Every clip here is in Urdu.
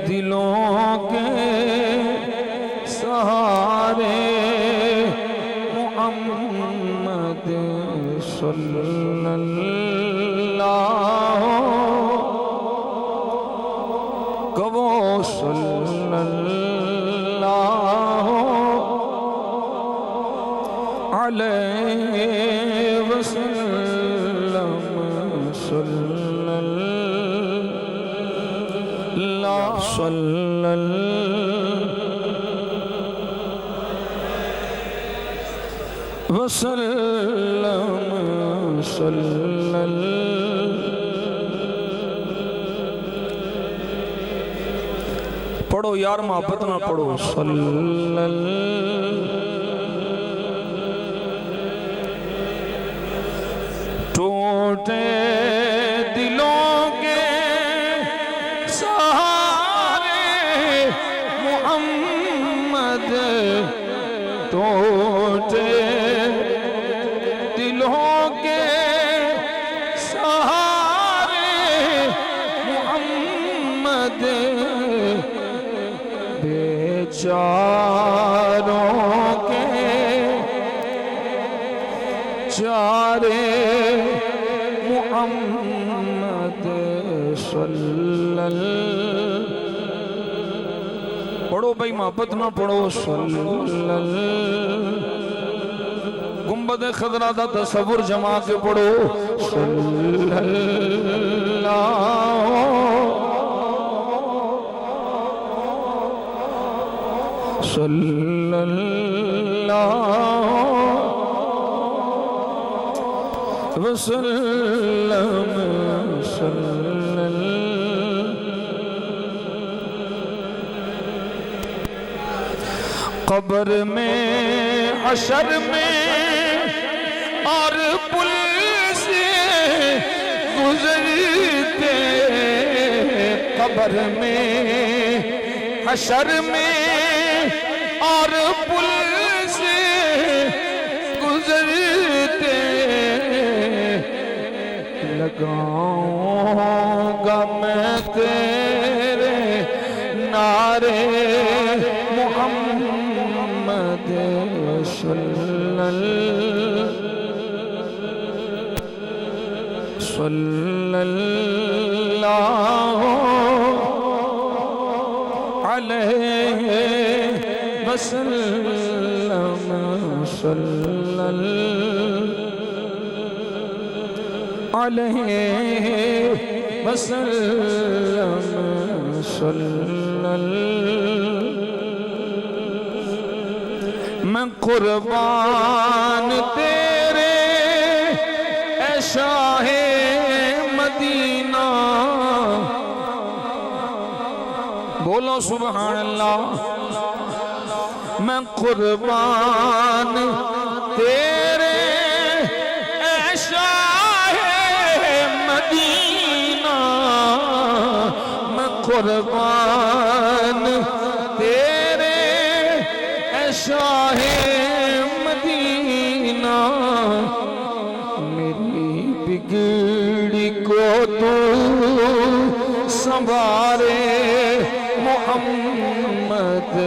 دلوں کے سہارے محمد صلی اللہ کبو صلی اللہ علیہ وسلم صلی اللہ صلی اللہ وسلم صلی اللہ پڑھو یار محبت نہ پڑھو صلی اللہ ٹوٹے دلوں کے سہارے محمد ٹوٹے دلوں کے سہارے محمد بیچاروں کے چارے محمد صلی اللہ پڑھو بھائی محبت نہ پڑھو صلی اللہ گنبد خضرا دا تصور جما کے پڑھو صلی اللہ صلی اللہ وسلم صلی اللہ قبر میں حشر میں اور پل سے گزرتے قبر میں حشر میں اور پل سے گزرتے لگاؤں گا میں تیرے نعرے محمد صلی اللہ علیہ وسلم صلی اللہ علیہ وسلم صلی اللہ میں قربان تیرے اے شاہ مدینہ بولو سبحان اللہ میں قربان تیرے اے شاہ مدینہ میں قربان تیرے اے شاہ مدینہ میری بگڑی کو تو سنوارے محمد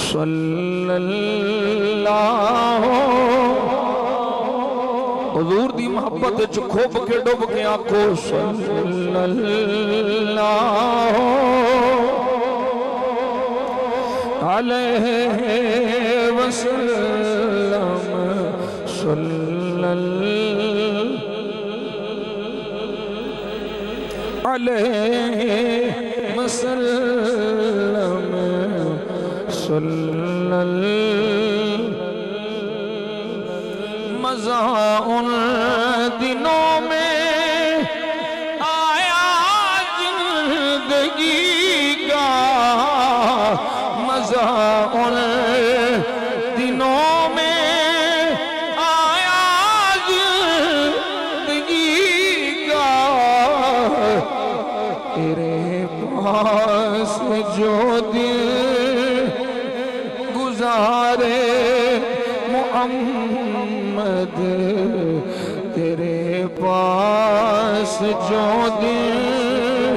صلی اللہ حضور دی محبت کھوپ کے ڈوب کے آنکھو صلی اللہ علیہ وسلم صلی اللہ علیہ وسلم صلی اللہ مزہ ان دنوں میں آیا زندگی کا مزہ ان دنوں میں آیا زندگی کا تیرے پاس جو دل گزارے محمد تیرے پاس جو دن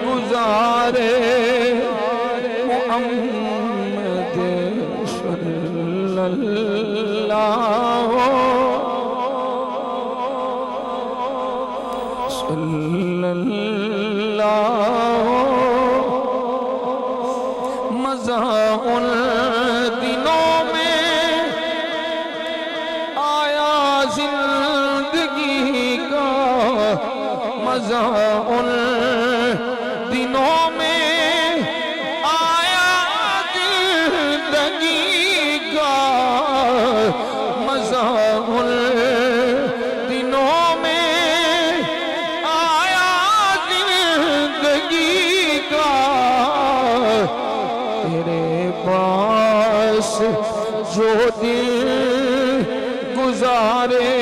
گزارے محمد صلی اللہ مزہ ان دنوں میں آیا زندگی کا مزہ ان دنوں میں آیا زندگی کا مزہ ان دنوں میں آیا زندگی کا تیرے پاس جو دن گزارے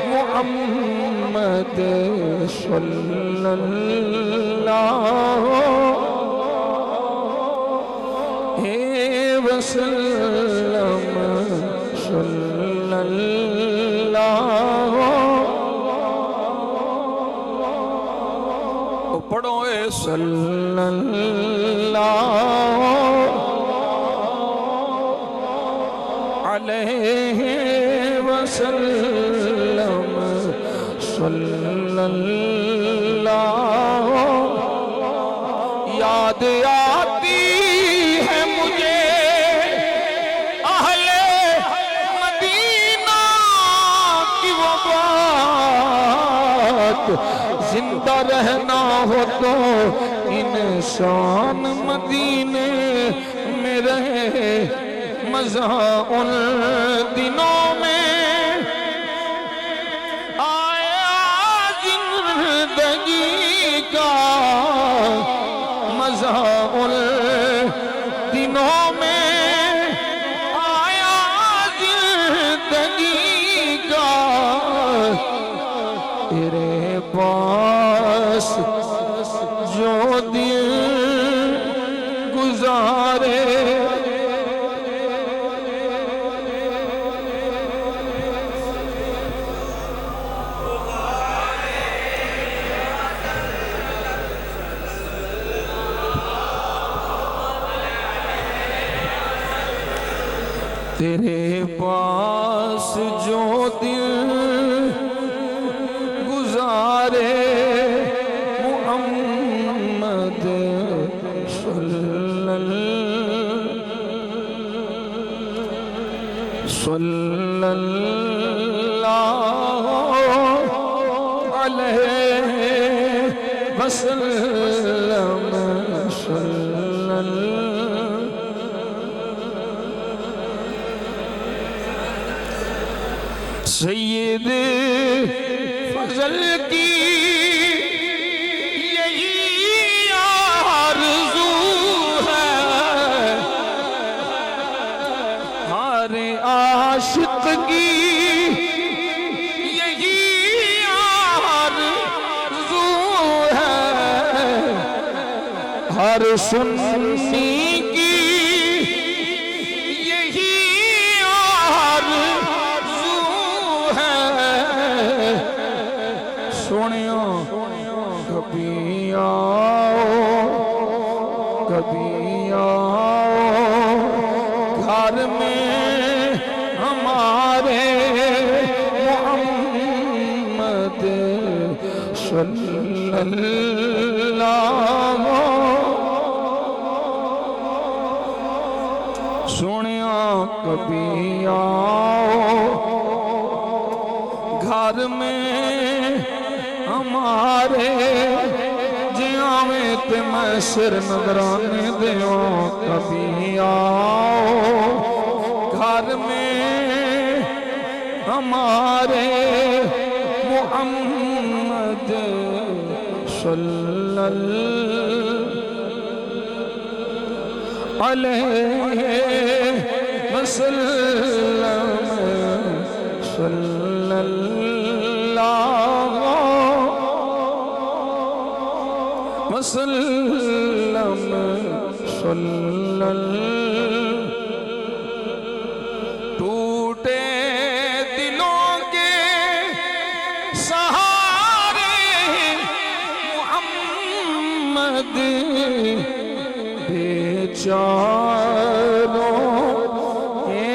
محمد صلی اللہ علیہ وسلم صلی اللہ پڑھو صلی اللہ علیہ وسلم صلی اللہ یاد آتی ہے مجھے اہل مدینہ کی وہ بات زندہ رہنا ہو تو انسان مدینے میں رہے مزہ ان دنوں میں آیا زندگی کا مزہ ان دنوں میں آیا زندگی کا تیرے پاس جو دن گزارے تیرے پاس جو دن گزارے محمد صلی اللہ علیہ وسلم سید فضل کی یہی آرزو ہے ہر عاشق کی یہی آرزو ہے ہر سنی کبھی آؤ گھر میں ہمارے محمد صلی اللہ سنیا کبھی آؤ گھر میں ہمارے جیاں میں تے میں سر نظرانے دیوں کبھی آؤ گھر میں ہمارے محمد صلی اللہ علیہ وسلم صلی اللہ وسلم صلی اللہ ٹوٹے دلوں کے چاروں کے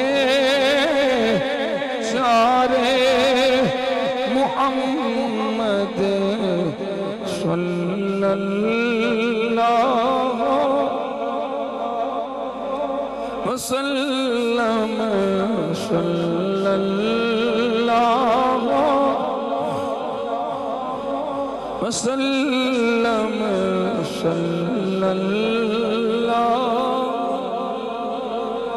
چارے محمد صلی اللہ وسلم صلی اللہ وسلم صلی اللہ